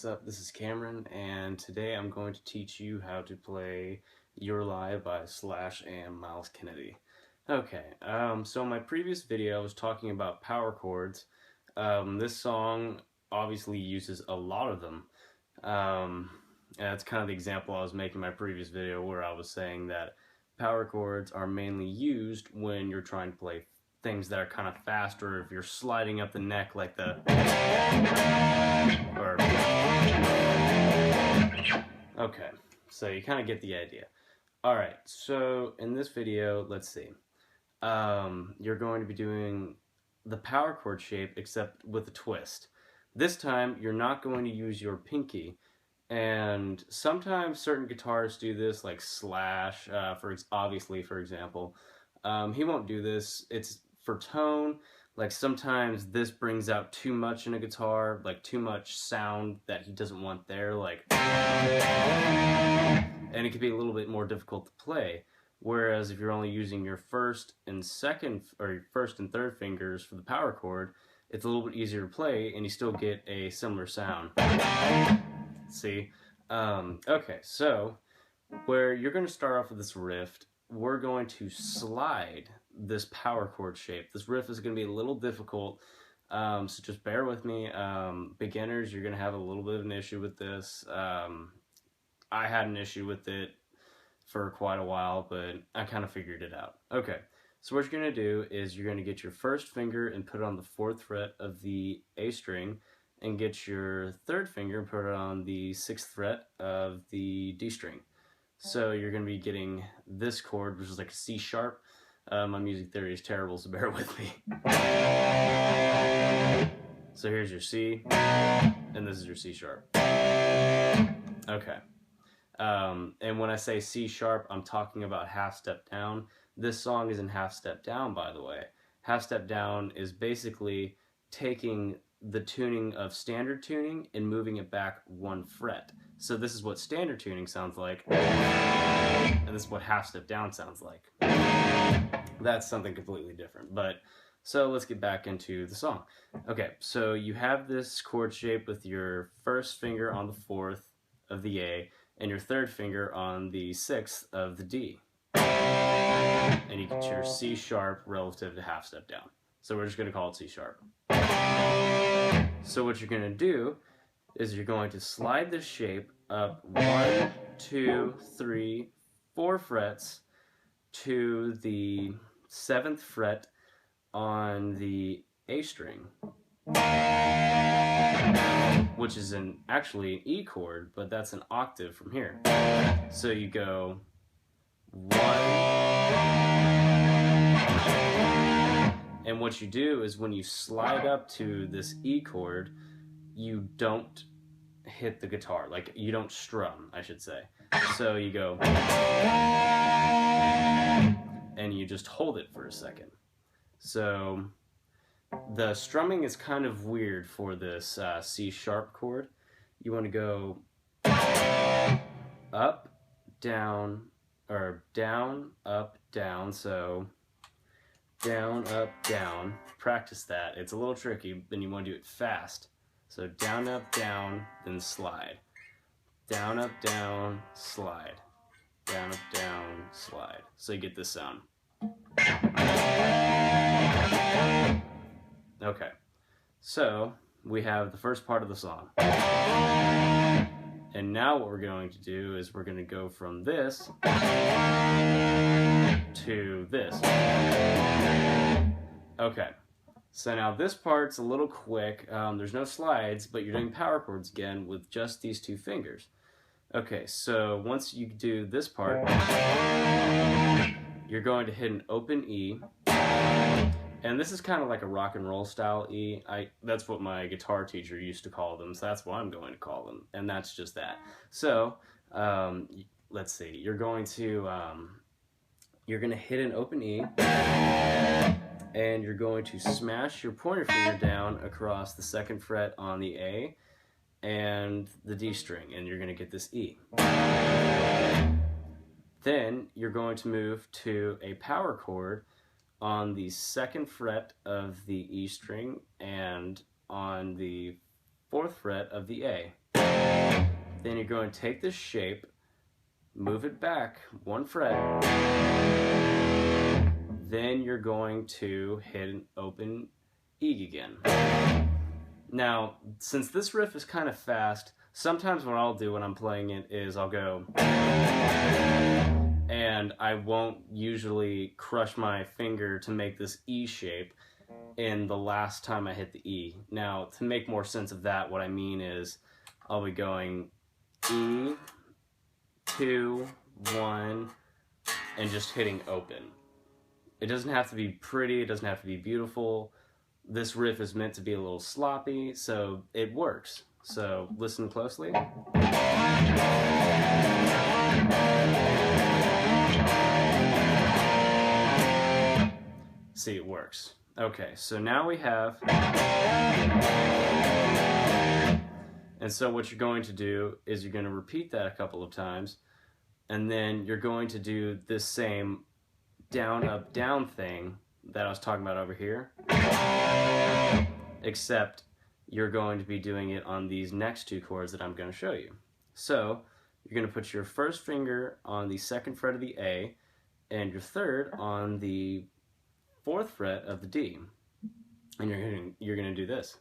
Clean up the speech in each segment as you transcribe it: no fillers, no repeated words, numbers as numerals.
what's up? This is Cameron, and today I'm going to teach you how to play Your Lie by Slash and Myles Kennedy. Okay, so in my previous video I was talking about power chords. This song obviously uses a lot of them. And that's kind of the example I was making in my previous video, where I was saying that power chords are mainly used when you're trying to play things that are kind of fast, or if you're sliding up the neck like the or okay, so you kind of get the idea. Alright, so in this video, let's see, you're going to be doing the power chord shape except with a twist. This time you're not going to use your pinky, and sometimes certain guitarists do this, like Slash, for example. He won't do this. It's for tone. Like sometimes this brings out too much in a guitar, like too much sound that he doesn't want there, like, and it can be a little bit more difficult to play. Whereas if you're only using your first and third fingers for the power chord, it's a little bit easier to play, and you still get a similar sound. See? Okay, so where you're going to start off with this riff, we're going to slide this power chord shape. This riff is going to be a little difficult, so just bear with me. Beginners, you're going to have a little bit of an issue with this. I had an issue with it for quite a while, but I kind of figured it out. Okay, so what you're going to do is you're going to get your first finger and put it on the 4th fret of the A string, and get your third finger and put it on the 6th fret of the D string. So you're going to be getting this chord, which is like a C sharp. My music theory is terrible, so bear with me. So here's your C, and this is your C sharp. Okay. And when I say C sharp, I'm talking about half step down. This song is in half step down, by the way. Half step down is basically taking the tuning of standard tuning and moving it back 1 fret. So this is what standard tuning sounds like, and this is what half step down sounds like. That's something completely different. But so let's get back into the song. Okay, so you have this chord shape with your first finger on the 4th of the A and your third finger on the 6th of the D. And you get your C sharp relative to half step down. So we're just going to call it C sharp. So what you're going to do is you're going to slide this shape up 1, 2, 3, 4 frets to the 7th fret on the A string, which is actually an E chord, but that's an octave from here. So you go 1, and what you do is when you slide up to this E chord, you don't hit the guitar, like you don't strum, I should say. So you go, and you just hold it for a second. So the strumming is kind of weird for this C sharp chord. You want to go up, down, or down, up, down. So down, up, down. Practice that. It's a little tricky, then you want to do it fast. So down, up, down, then slide. Down, up, down, slide. Down, up, down, slide. So you get this sound. Okay, so we have the first part of the song. And now what we're going to do is we're going to go from this to this. Okay, so now this part's a little quick. There's no slides, but you're doing power chords again with just these 2 fingers. Okay, so once you do this part, you're going to hit an open E. And this is kind of like a rock and roll style E. That's what my guitar teacher used to call them, so that's what I'm going to call them. And that's just that. So, let's see. You're going to hit an open E, and you're going to smash your pointer finger down across the 2nd fret on the A and the D string, and you're going to get this E. Then you're going to move to a power chord on the 2nd fret of the E string and on the 4th fret of the A. Then you're going to take this shape, move it back 1 fret, then you're going to hit an open E again. Now, since this riff is kind of fast, sometimes what I'll do when I'm playing it is I'll go, and I won't usually crush my finger to make this E shape in the last time I hit the E. Now, to make more sense of that, what I mean is I'll be going E, 2, 1, and just hitting open. It doesn't have to be pretty, it doesn't have to be beautiful. This riff is meant to be a little sloppy, so it works. So listen closely. See, it works. Okay, so now we have, and so what you're going to do is you're going to repeat that a couple of times, and then you're going to do this same down, up, down thing that I was talking about over here, except you're going to be doing it on these next 2 chords that I'm going to show you. So you're going to put your first finger on the 2nd fret of the A and your 3rd on the 4th fret of the D, and you're going to do this.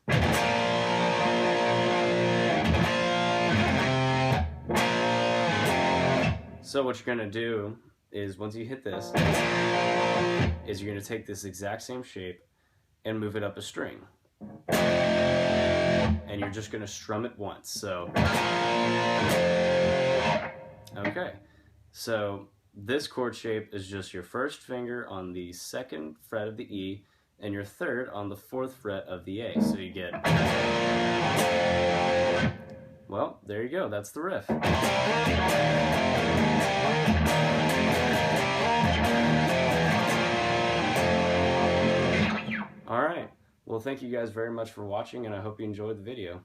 So what you're going to do is once you hit this, is you're going to take this exact same shape and move it up a string. And you're just going to strum it once. So, okay. So this chord shape is just your 1st finger on the 2nd fret of the E and your 3rd on the 4th fret of the A. So you get, well, there you go. That's the riff. Alright, well thank you guys very much for watching, and I hope you enjoyed the video.